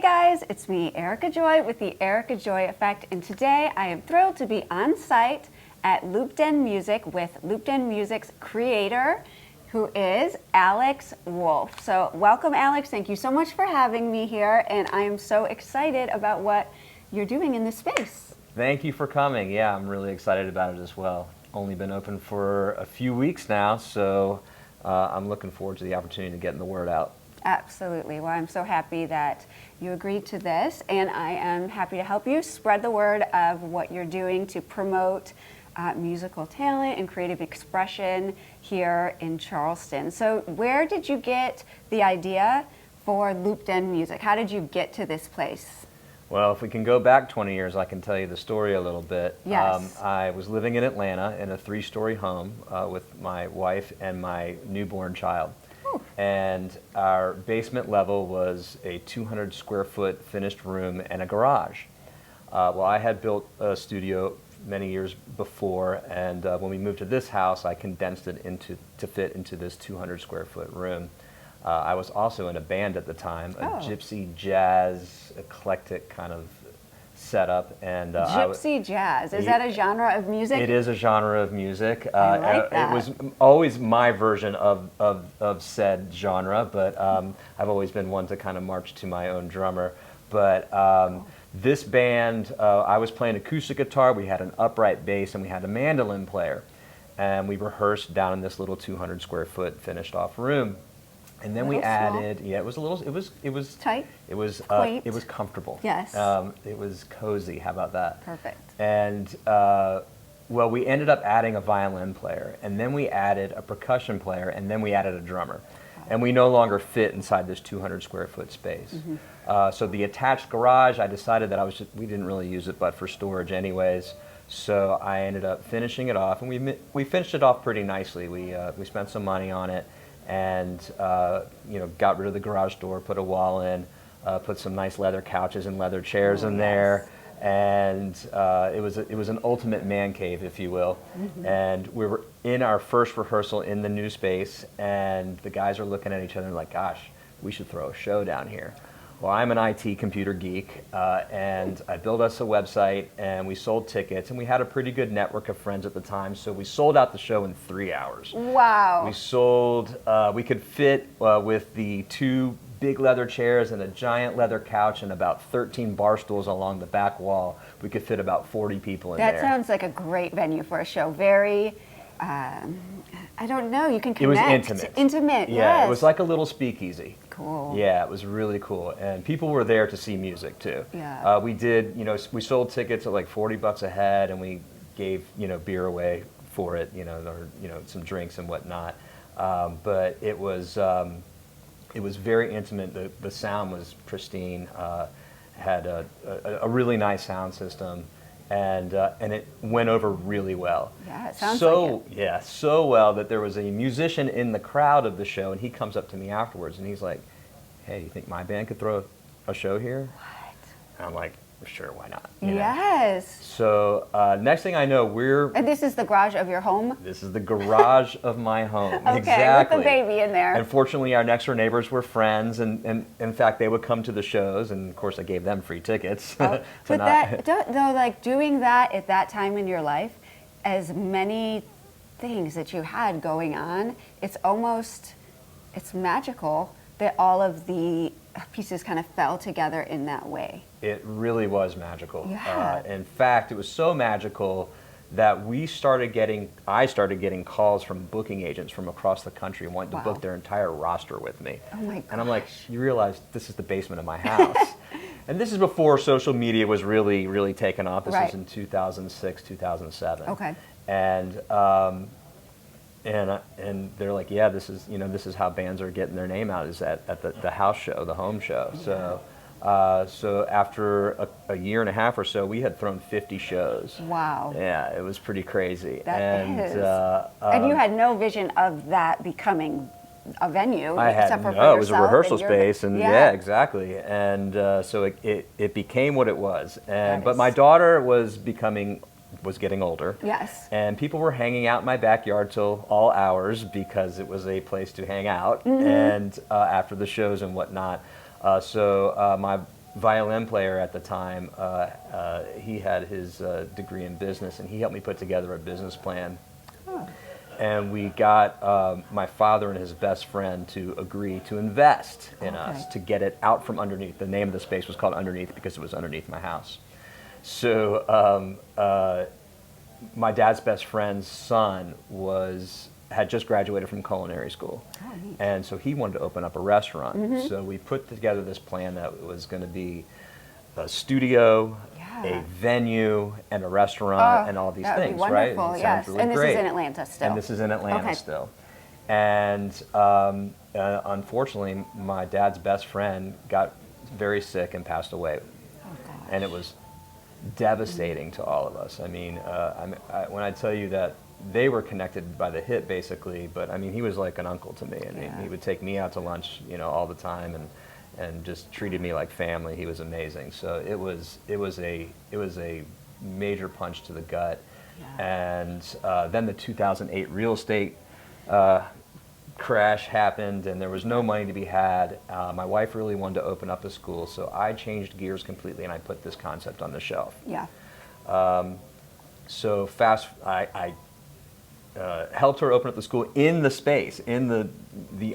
guys, it's me, Erica Joy, with the Erica Joy Effect, and today I am thrilled to be on site at Loopden Music with Loopden Music's creator, who is Alex Wolf. So welcome, Alex. Thank you so much for having me here, and I am so excited about what you're doing in this space. Thank you for coming. Yeah, I'm really excited about it as well. Only been open for a few weeks now, so I'm looking forward to the opportunity to getting the word out. Absolutely. Well, I'm so happy that you agreed to this, and I am happy to help you spread the word of what you're doing to promote musical talent and creative expression here in Charleston. So where did you get the idea for Loopden Music? How did you get to this place? Well, if we can go back 20 years, I can tell you the story a little bit. Yes. I was living in Atlanta in a 3-story home with my wife and my newborn child. And our basement level was a 200 square foot finished room and a garage. Well, I had built a studio many years before, and when we moved to this house, I condensed it to fit into this 200 square foot room. I was also in a band at the time, a gypsy jazz eclectic kind of setup, and gypsy jazz, is that a genre of music? It is a genre of music. I like that. It was always my version of said genre, but I've always been one to kind of march to my own drummer. But this band, I was playing acoustic guitar, we had an upright bass, and we had a mandolin player, and we rehearsed down in this little 200 square foot finished off room. And then we added, yeah, it was a little, it was tight. It was quaint. it was comfortable. Yes. It was cozy. How about that? Perfect. And well, we ended up adding a violin player, and then we added a percussion player, and then we added a drummer, and we no longer fit inside this 200 square foot space. Mm-hmm. So the attached garage, I decided that we didn't really use it, but for storage anyways. So I ended up finishing it off, and we finished it off pretty nicely. We spent some money on it. And got rid of the garage door, put a wall in, put some nice leather couches and leather chairs in there, and it was an ultimate man cave, if you will. Mm-hmm. And we were in our first rehearsal in the new space, and the guys are looking at each other like, "Gosh, we should throw a show down here." Well, I'm an IT computer geek, and I built us a website, and we sold tickets, and we had a pretty good network of friends at the time, so we sold out the show in 3 hours. Wow. We could fit with the 2 big leather chairs and a giant leather couch and about 13 bar stools along the back wall. We could fit about 40 people in there. That sounds like a great venue for a show. Very, I don't know, you can connect. It was intimate. Intimate, yeah, yes. It was like a little speakeasy. Cool. Yeah, it was really cool, and people were there to see music too. Yeah. We sold tickets at like $40 a head, and we gave beer away for it, or some drinks and whatnot. But it was very intimate. The sound was pristine. Had a really nice sound system. And it went over really well. Yeah, it sounds like it. Yeah, so well that there was a musician in the crowd of the show, and he comes up to me afterwards, and he's like, "Hey, you think my band could throw a show here?" What? And I'm like, "Sure, why not?" Yes. So next thing I know, And this is the garage of your home? This is the garage of my home. Okay, exactly. with the baby in there. And fortunately, our next door neighbors were friends, and in fact, they would come to the shows, and of course, I gave them free tickets. But doing that at that time in your life, as many things that you had going on, it's magical that all of the pieces kind of fell together in that way. It really was magical. Yeah. In fact, it was so magical that I started getting calls from booking agents from across the country wanting to book their entire roster with me. Oh my gosh. And I'm like, you realize this is the basement of my house. And this is before social media was really, really taken off. This was in 2006, 2007. Okay. And they're like, yeah, this is how bands are getting their name out, is at the house show, the home show. Yeah. So after a year and a half or so, we had thrown 50 shows. Wow. Yeah, it was pretty crazy. And you had no vision of that becoming a venue, except for it was a rehearsal space, and yeah, exactly. And so it became what it was. But my daughter was getting older. Yes. And people were hanging out in my backyard till all hours because it was a place to hang out, and after the shows and whatnot. So violin player at the time, he had his degree in business, and he helped me put together a business plan. Oh. And we got my father and his best friend to agree to invest in us to get it out from underneath. The name of the space was called Underneath because it was underneath my house. So my dad's best friend's son had just graduated from culinary school. Oh, neat. And so he wanted to open up a restaurant. Mm-hmm. So we put together this plan that was going to be a studio, a venue, and a restaurant, and all these that would things, be right? wonderful, It yes. sounds really And this great. is in Atlanta still. And this is in Atlanta still. And unfortunately, my dad's best friend got very sick and passed away. Oh, gosh. And it was devastating to all of us. I mean, when I tell you that they were connected by the hip, basically, but I mean, he was like an uncle to me. I mean, he would take me out to lunch, all the time, and just treated me like family. He was amazing. So it was a major punch to the gut. Yeah. And then the 2008 real estate crash happened, and there was no money to be had. My wife really wanted to open up a school, so I changed gears completely, and I put this concept on the shelf. Yeah. So I helped her open up the school in the space, in the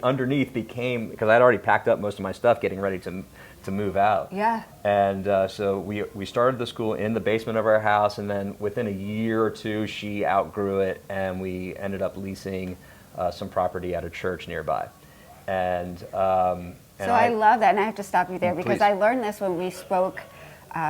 underneath became, because I'd already packed up most of my stuff getting ready to move out. Yeah. And so we started the school in the basement of our house, and then within a year or two she outgrew it, and we ended up leasing some property at a church nearby. And so I love that, and I have to stop you there because Please. I learned this when we spoke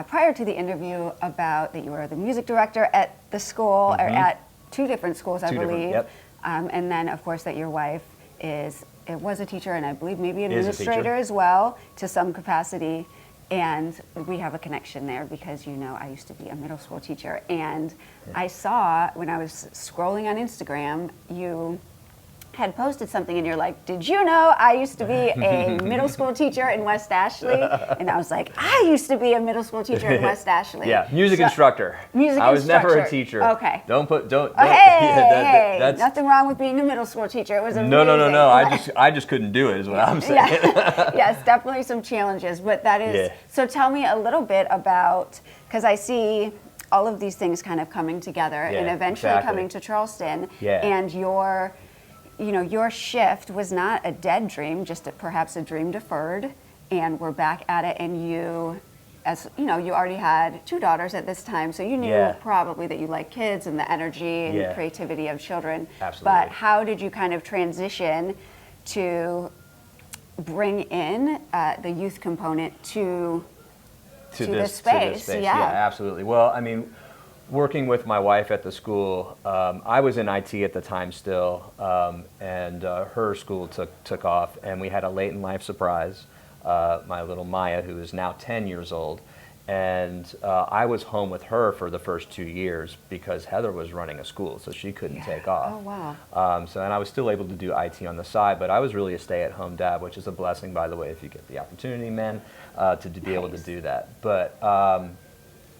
prior to the interview about that you were the music director at the school, or at two different schools, I believe. Yep. And then, of course, that your wife was a teacher, and I believe maybe an Is a administrator teacher. as well, to some capacity. And we have a connection there because, I used to be a middle school teacher. And I saw, when I was scrolling on Instagram, you had posted something and you're like, did you know I used to be a middle school teacher in West Ashley? And I was like, I used to be a middle school teacher in West Ashley. Yeah, music instructor. I was never a teacher. Okay. Don't. Hey, That's nothing wrong with being a middle school teacher. It was amazing. No. I just couldn't do it, is what I'm saying. Yeah. Yes, definitely some challenges, but that is. Yeah. So tell me a little bit about, because I see all of these things kind of coming together and eventually coming to Charleston. Yeah. And your shift was not a dead dream, just perhaps a dream deferred, and we're back at it. And you already had two daughters at this time, so you knew probably that you like kids and the energy and creativity of children. Absolutely. But how did you kind of transition to bring in the youth component to this space? Yeah, absolutely. Well, I mean, working with my wife at the school, I was in IT at the time still, and her school took off, and we had a late in life surprise. My little Maya, who is now 10 years old, and I was home with her for the first 2 years because Heather was running a school, so she couldn't take off. Oh, wow. And I was still able to do IT on the side, but I was really a stay-at-home dad, which is a blessing, by the way, if you get the opportunity, men, to be able to do that. But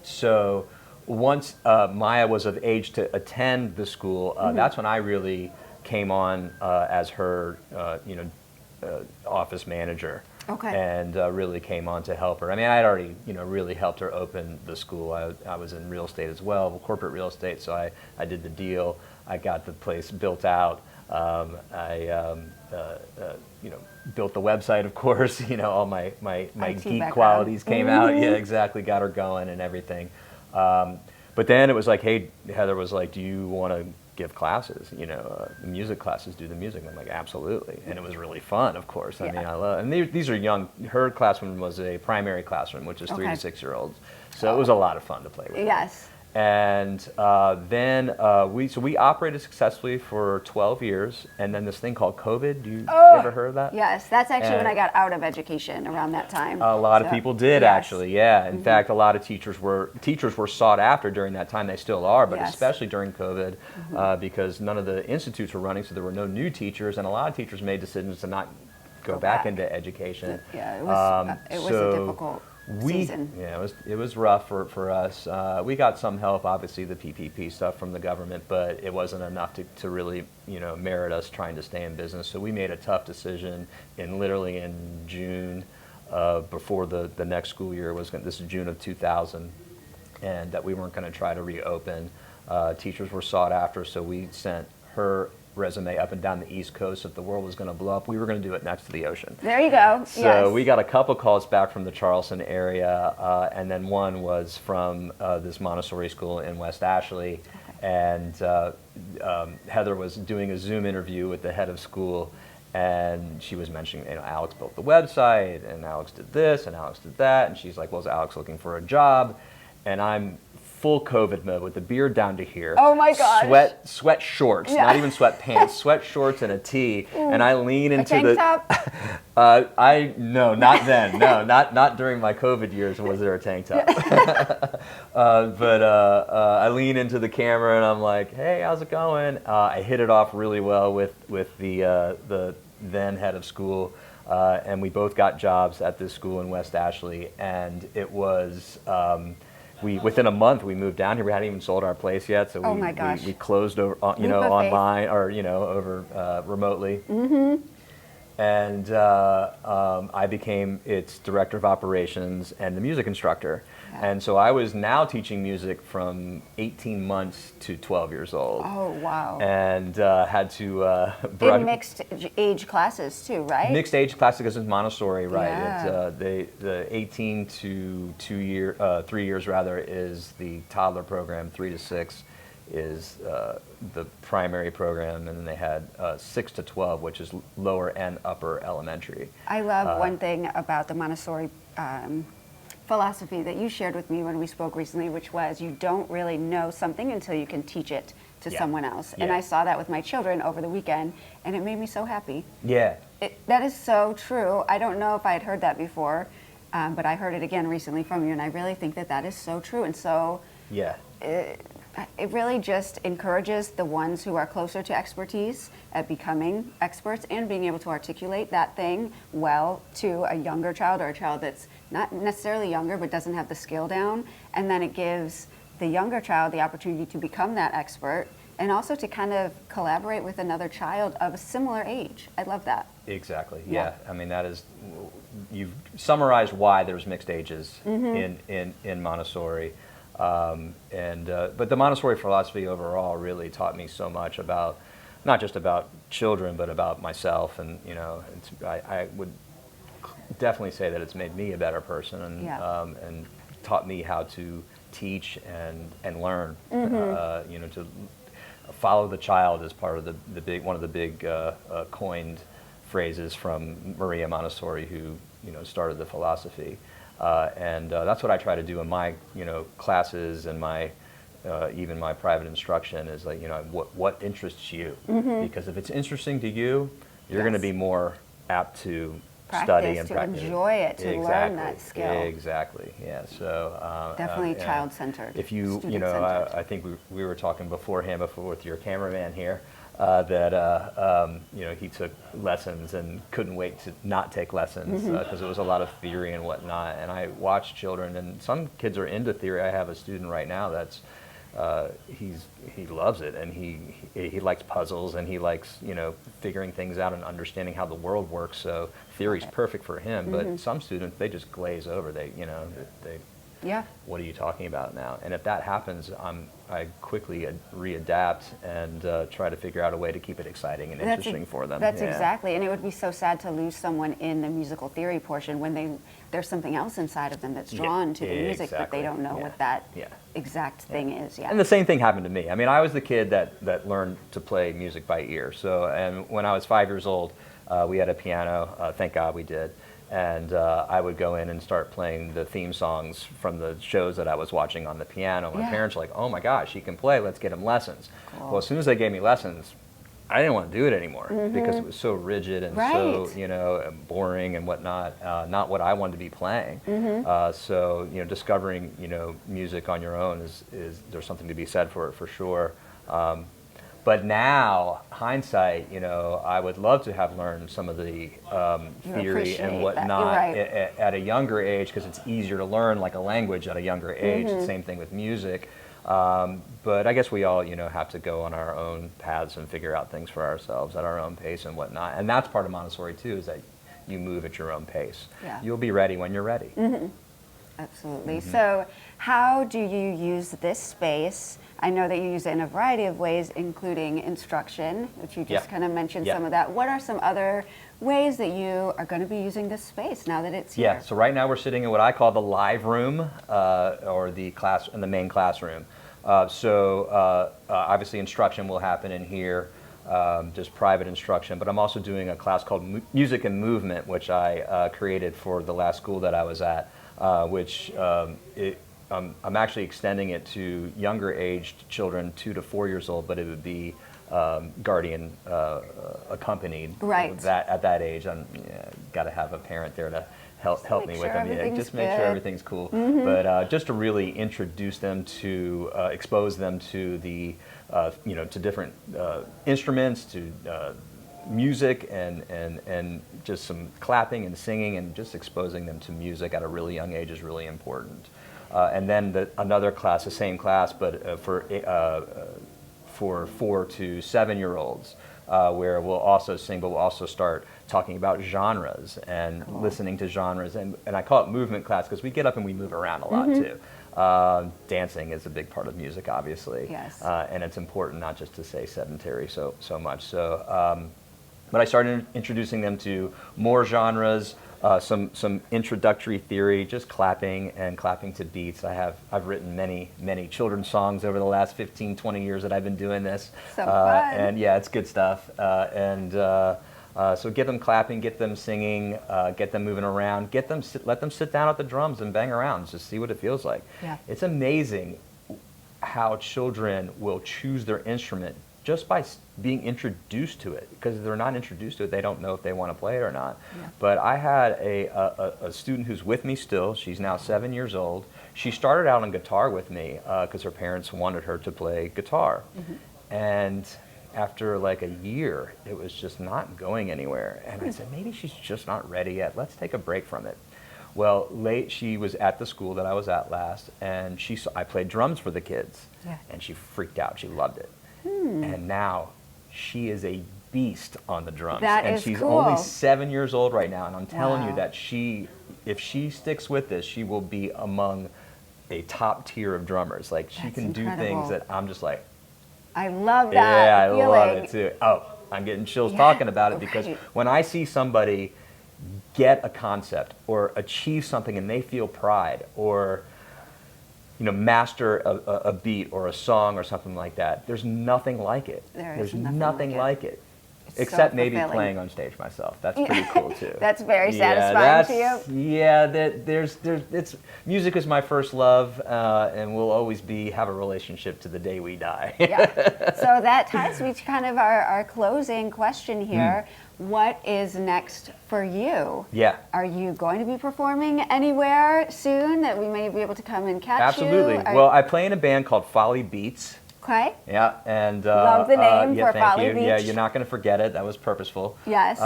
so once Maya was of age to attend the school, that's when I really came on as her, office manager. Okay. And really came on to help her. I mean, I had already, really helped her open the school. I was in real estate as well, corporate real estate, so I did the deal. I got the place built out. I built the website, of course. All my IT geek background. qualities came out. Yeah, exactly. Got her going and everything. But then it was like, hey, Heather was like, do you want to give classes, music classes, do the music? And I'm like, absolutely. And it was really fun, of course. I mean, I love, and these are young, her classroom was a primary classroom, which is 3 to 6 year olds. So it was a lot of fun to play with. Yes. And then we operated successfully for 12 years, and then this thing called COVID. You ever heard of that? Yes, that's actually when I got out of education around that time. A lot of people did, actually. Yeah. In fact, a lot of teachers were sought after during that time. They still are, but especially during COVID, because none of the institutes were running, so there were no new teachers, and a lot of teachers made decisions to not go back into education. Yeah, it was a difficult season. Yeah, it was rough for us. We got some help, obviously the PPP stuff from the government, but it wasn't enough to really merit us trying to stay in business. So we made a tough decision literally in June before the next school year was going. This is June of 2000, and that we weren't going to try to reopen. Teachers were sought after, so we sent her resume up and down the East Coast. If the world was going to blow up, we were going to do it next to the ocean. There you go. So yes. we got a couple calls back from the Charleston area, and then one was from this Montessori school in West Ashley. And Heather was doing a Zoom interview with the head of school, and she was mentioning, Alex built the website, and Alex did this, and Alex did that, and she's like, well, is Alex looking for a job? And I'm full COVID mode with the beard down to here. Oh my gosh. Sweat shorts, not even sweat pants, sweat shorts and a tee. And I lean into tank top? No, not then. No, not during my COVID years was there a tank top. But I lean into the camera and I'm like, hey, how's it going? I hit it off really well with the then head of school. And we both got jobs at this school in West Ashley. And it was, within a month we moved down here. We hadn't even sold our place yet, so we closed over, online or over remotely. Mm-hmm. And I became its director of operations and the music instructor. Yeah. And so I was now teaching music from 18 months to 12 years old. Oh, wow. And had to... in mixed age classes too, right? Mixed age classes because it's Montessori, right? Yeah. It's, the 18 to 3 years rather is the toddler program, 3 to 6 is the primary program, and then they had 6 to 12, which is lower and upper elementary. I love one thing about the Montessori philosophy that you shared with me when we spoke recently, which was you don't really know something until you can teach it to someone else. Yeah. And I saw that with my children over the weekend, and it made me so happy. Yeah. That is so true. I don't know if I had heard that before, but I heard it again recently from you, and I really think that is so true. And so it really just encourages the ones who are closer to expertise at becoming experts and being able to articulate that thing well to a younger child or a child that's not necessarily younger but doesn't have the skill down. And then it gives the younger child the opportunity to become that expert and also to kind of collaborate with another child of a similar age. I love that. Exactly. Yeah. I mean, that is, you've summarized why there's mixed ages in Montessori. But the Montessori philosophy overall really taught me so much about, not just about children, but about myself. And, I would definitely say that it's made me a better person and taught me how to teach and learn. To follow the child is part of one of the big coined phrases from Maria Montessori, who, started the philosophy. That's what I try to do in my, classes and my, even my private instruction is like, what interests you? Because if it's interesting to you, you're going to be more apt to study and practice. To enjoy it, to learn that skill. Exactly. Yeah. So definitely child-centered. If you, I think we were talking beforehand with your cameraman here. He took lessons and couldn't wait to not take lessons because it was a lot of theory and whatnot. And I watched children, and some kids are into theory. I have a student right now that's he loves it, and he likes puzzles, and he likes figuring things out and understanding how the world works. So theory's perfect for him. But some students, they just glaze over. What are you talking about now? And if that happens, I quickly readapt and try to figure out a way to keep it exciting and interesting for them. That's exactly, and it would be so sad to lose someone in the musical theory portion when there's something else inside of them that's drawn to the music, but they don't know what that exact thing is. Yeah. And the same thing happened to me. I mean, I was the kid that learned to play music by ear. So, and when I was 5 years old, we had a piano. Thank God we did. And I would go in and start playing the theme songs from the shows that I was watching on the piano. My parents were like, oh my gosh, he can play, let's get him lessons. Cool. Well, as soon as they gave me lessons, I didn't want to do it anymore because it was so rigid and so, boring and whatnot, not what I wanted to be playing. So, discovering, music on your own is there's something to be said for it for sure. But now, hindsight, I would love to have learned some of the theory and whatnot at a younger age because it's easier to learn like a language at a younger age. The same thing with music. But I guess we all, have to go on our own paths and figure out things for ourselves at our own pace and whatnot. And that's part of Montessori too, is that you move at your own pace. Yeah. You'll be ready when you're ready. Absolutely. So how do you use this space? I know that you use it in a variety of ways, including instruction, which you just kind of mentioned some of that. What are some other ways that you are going to be using this space now that it's here? Yeah, so right now we're sitting in what I call the live room, or the class in the main classroom. Obviously instruction will happen in here, just private instruction, but I'm also doing a class called Music and Movement, which I created for the last school that I was at, I'm actually extending it to younger aged children, 2 to 4 years old, but it would be guardian accompanied. Right. At that age, I'm got to have a parent there to help me with them. Yeah, just make sure everything's cool. But just to really introduce them to, expose them to the, to different instruments, to music, and just some clapping and singing, and just exposing them to music at a really young age is really important. And then another class, the same class, but for 4 to 7-year-olds, where we'll also sing, but we'll also start talking about genres and listening to genres. And I call it movement class because we get up and we move around a lot too. Dancing is a big part of music, obviously. Yes. And it's important not just to say sedentary so much. So, but I started introducing them to more genres, some introductory theory, just clapping and clapping to beats. I've written many children's songs over the last 15, 20 years that I've been doing this. So fun. And yeah, it's good stuff. So get them clapping, get them singing, get them moving around, let them sit down at the drums and bang around, just see what it feels like. Yeah. It's amazing how children will choose their instrument just by being introduced to it, because if they're not introduced to it, they don't know if they want to play it or not. Yeah. But I had a student who's with me still. She's now 7 years old. She started out on guitar with me because her parents wanted her to play guitar. And after like a year, it was just not going anywhere. And I said, maybe she's just not ready yet. Let's take a break from it. Well, she was at the school that I was at last, and I played drums for the kids. Yeah. And she freaked out. She loved it. And now she is a beast on the drums. And she's only 7 years old right now. And I'm telling you that if she sticks with this, she will be among a top tier of drummers. Like, she can do things that I'm just like, I love that yeah, feeling. I love it too. Oh, I'm getting chills talking about it, because when I see somebody get a concept or achieve something and they feel pride, or master a beat or a song or something like that, there's nothing like it. There's nothing like it. Except maybe playing on stage myself. That's pretty cool too. That's very satisfying to you. Yeah, music is my first love, and will always have a relationship to the day we die. Yeah. So that ties me to kind of our closing question here. What is next for you? Yeah. Are you going to be performing anywhere soon that we may be able to come and catch you? Absolutely. Well, I play in a band called Folly Beats. Okay. Yeah, and love the name for Folly Beach. Yeah, you're not going to forget it. That was purposeful. Yes.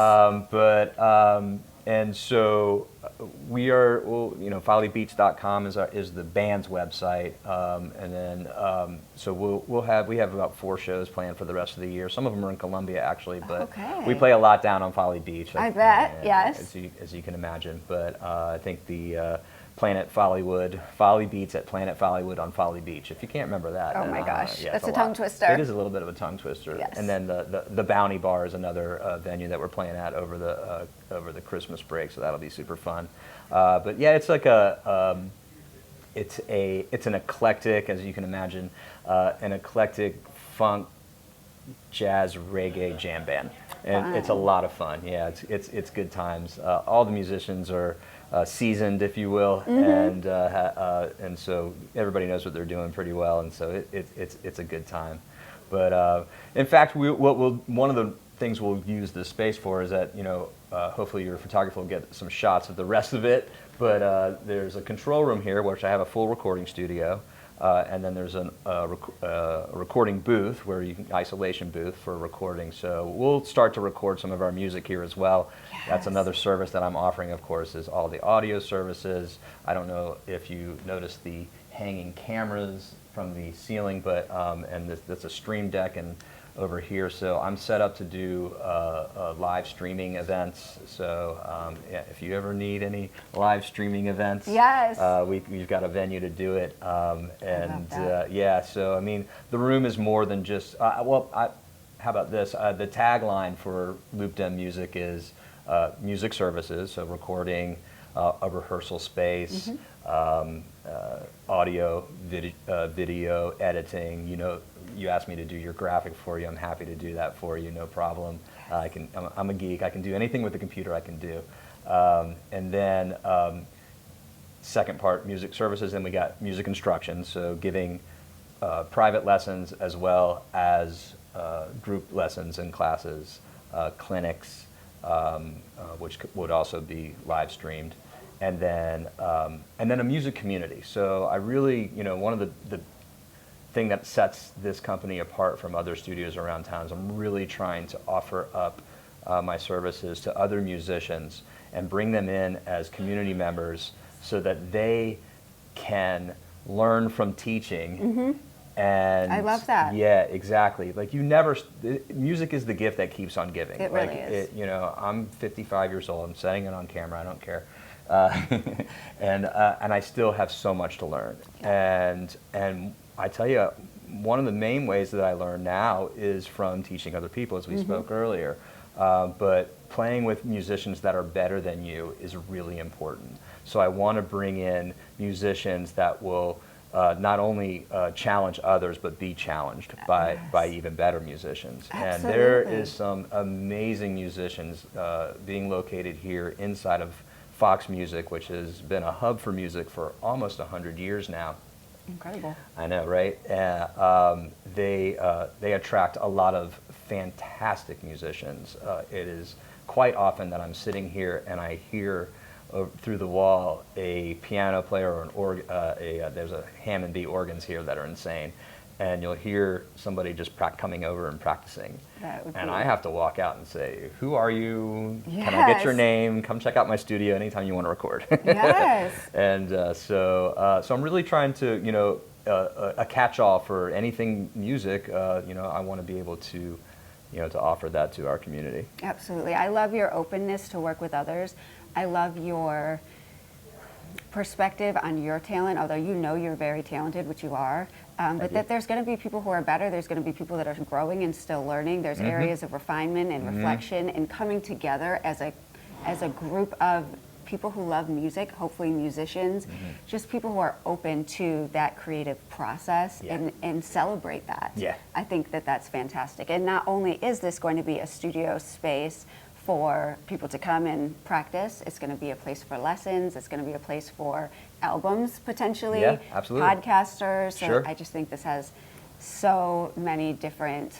And so we are. FollyBeats.com is the band's website, and then so we have about 4 shows planned for the rest of the year. Some of them are in Columbia actually, but we play a lot down on Folly Beach. I bet. Yes. As you can imagine, but I think the Planet Follywood, Folly Beats at Planet Follywood on Folly Beach. If you can't remember that. Oh my gosh, yeah, that's a tongue twister. It is a little bit of a tongue twister. Yes. And then the Bounty Bar is another venue that we're playing at over the Christmas break, so that'll be super fun. But yeah, it's like it's an eclectic, as you can imagine, an eclectic funk, jazz, reggae jam band, and it's a lot of fun. Yeah, it's good times. All the musicians are seasoned, if you will, and so everybody knows what they're doing pretty well, and so it's a good time. But in fact, one of the things we'll use this space for is that hopefully your photographer will get some shots of the rest of it. But there's a control room here, which I have a full recording studio. And then there's a recording booth, isolation booth for recording. So we'll start to record some of our music here as well. Yes. That's another service that I'm offering, of course, is all the audio services. I don't know if you noticed the hanging cameras from the ceiling, but that's a stream deck, and over here. So I'm set up to do live streaming events. So yeah, if you ever need any live streaming events, yes, we've got a venue to do it. And that. yeah, so I mean, the room is more than just, how about this? The tagline for Loopden Music is music services, so recording, a rehearsal space, audio, video, editing. You know, you asked me to do your graphic for you. I'm happy to do that for you, no problem. I'm a geek. I can do anything with the computer I can do. And then second part, music services, and we got music instruction, so giving private lessons as well as group lessons and classes, clinics, which would also be live streamed, and then a music community. So I really, you know, one of the thing that sets this company apart from other studios around town is I'm really trying to offer up my services to other musicians and bring them in as community members so that they can learn from teaching. And I love that. Yeah, exactly. Like music is the gift that keeps on giving. It really is. You know, I'm 55 years old. I'm setting it on camera. I don't care. And I still have so much to learn. Yeah. And I tell you, one of the main ways that I learn now is from teaching other people, as we spoke earlier. But playing with musicians that are better than you is really important. So I want to bring in musicians that will not only challenge others, but be challenged by even better musicians. Absolutely. And there is some amazing musicians being located here inside of Fox Music, which has been a hub for music for almost 100 years now. Incredible. I know, right? They attract a lot of fantastic musicians. It is quite often that I'm sitting here and I hear through the wall a piano player or there's a Hammond B organs here that are insane, and you'll hear somebody just coming over and practicing. And I have to walk out and say, "Who are you? Yes. Can I get your name? Come check out my studio anytime you want to record." Yes. And so I'm really trying to, you know, a catch-all for anything music. You know, I want to be able to, you know, to offer that to our community. Absolutely. I love your openness to work with others. I love your perspective on your talent, although you know you're very talented, which you are, but that there's going to be people who are better, there's going to be people that are growing and still learning, there's areas of refinement and reflection and coming together as a group of people who love music, hopefully musicians, just people who are open to that creative process and celebrate that. Yeah. I think that that's fantastic. And not only is this going to be a studio space for people to come and practice, it's going to be a place for lessons, it's going to be a place for albums potentially, Yeah, absolutely. podcasters. So Sure. I just think this has so many different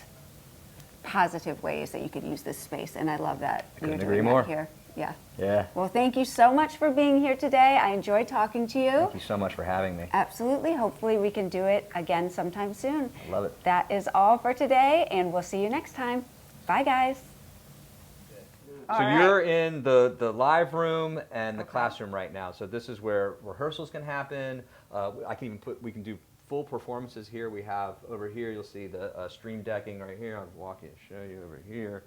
positive ways that you could use this space, and I love that you're Couldn't doing agree that more. here. Yeah. Yeah. Well, thank you so much for being here today. I enjoyed talking to you. Thank you so much for having me. Absolutely. Hopefully we can do it again sometime soon. I love it. That is all for today, and we'll see you next time. Bye, guys. So you're in the live room and the classroom right now. So this is where rehearsals can happen. We can do full performances here. We have over here, you'll see the stream decking right here. I'll walk you and show you over here.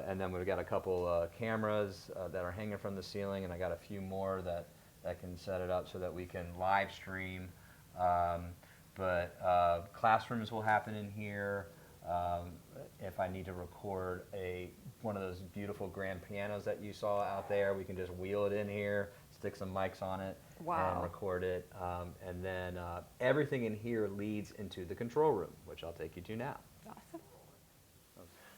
And then we've got a couple cameras that are hanging from the ceiling, and I got a few more that can set it up so that we can live stream. But classrooms will happen in here. If I need to record one of those beautiful grand pianos that you saw out there, we can just wheel it in here, stick some mics on it, and record it. And then everything in here leads into the control room, which I'll take you to now. Awesome.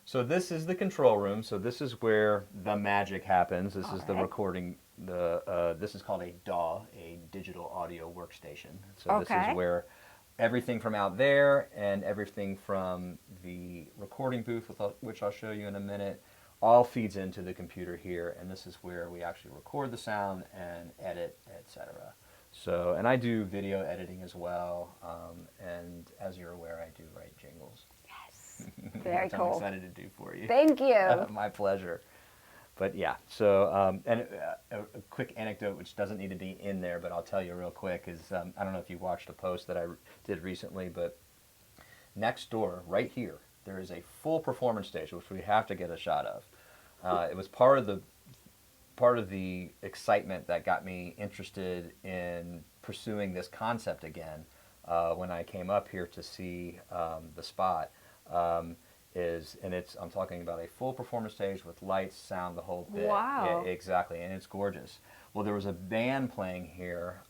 So this is the control room. So this is where the magic happens. This is the recording. This is called a DAW, a digital audio workstation. So this is where everything from out there and everything from the recording booth, which I'll show you in a minute, all feeds into the computer here. And this is where we actually record the sound and edit, etc. So, and I do video editing as well. And as you're aware, I do write jingles. Very which cool. I'm excited to do for you. Thank you. My pleasure. But yeah, so and a quick anecdote, which doesn't need to be in there, but I'll tell you real quick, is I don't know if you watched a post that I did recently, but next door, right here, there is a full performance stage, which we have to get a shot of. It was part of the excitement that got me interested in pursuing this concept again when I came up here to see the spot. I'm talking about a full performance stage with lights, sound, the whole bit. Wow. Yeah, exactly, and it's gorgeous. Well, there was a band playing here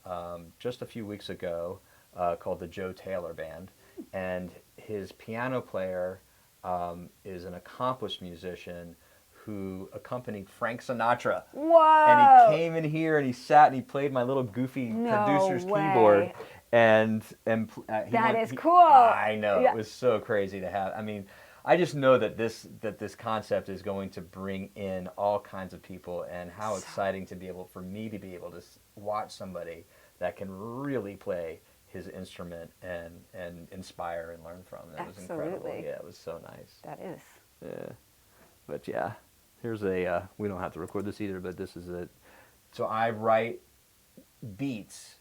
just a few weeks ago called the Joe Taylor Band, and his piano player is an accomplished musician who accompanied Frank Sinatra. Whoa! And he came in here and he sat and he played my little goofy No producer's way. keyboard. That is cool. I know, Yeah. it was so crazy to have. I mean, I just know that this concept is going to bring in all kinds of people, and how exciting to be able for me to be able to watch somebody that can really play his instrument and inspire and learn from. It was incredible. Absolutely. Yeah, it was so nice. That is. Yeah, but yeah, here's a. We don't have to record this either, but this is it. So I write beats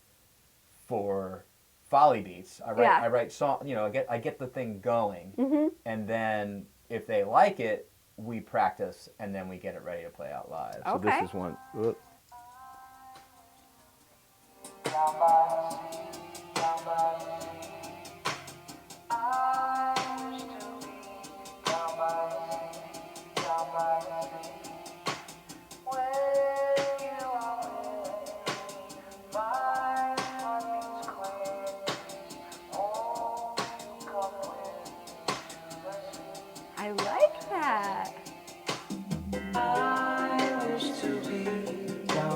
for Folly beats. I write song. You know, I get the thing going, and then if they like it, we practice, and then we get it ready to play out live. So Okay. this is one. Whoop. I like that.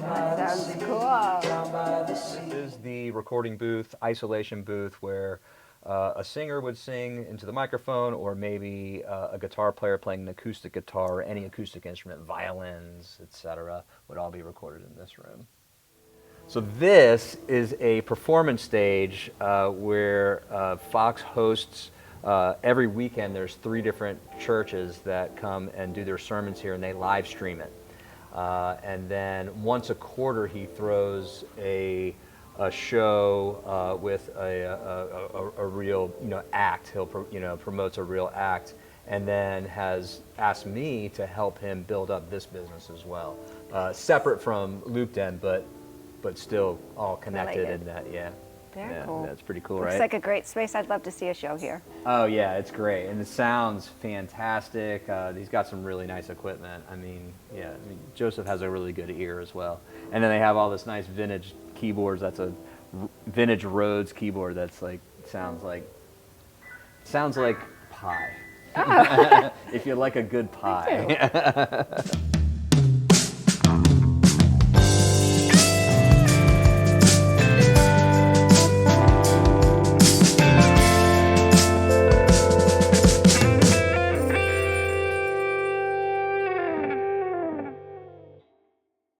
That sounds cool. This is the recording booth, isolation booth, where a singer would sing into the microphone, or maybe a guitar player playing an acoustic guitar, or any acoustic instrument, violins, etc., would all be recorded in this room. So this is a performance stage where Fox hosts every weekend. There's 3 different churches that come and do their sermons here, and they live stream it. And then once a quarter, he throws a show with a real act. He'll promotes a real act, and then has asked me to help him build up this business as well, separate from Loopden, but still all connected Related. in that. Yeah. Very cool. That's pretty cool, Looks right? like a great space. I'd love to see a show here. Oh yeah, it's great, and the sound's fantastic. He's got some really nice equipment. I mean, Joseph has a really good ear as well. And then they have all this nice vintage keyboards. That's a vintage Rhodes keyboard. That's like sounds like pie. Oh. If you like a good pie.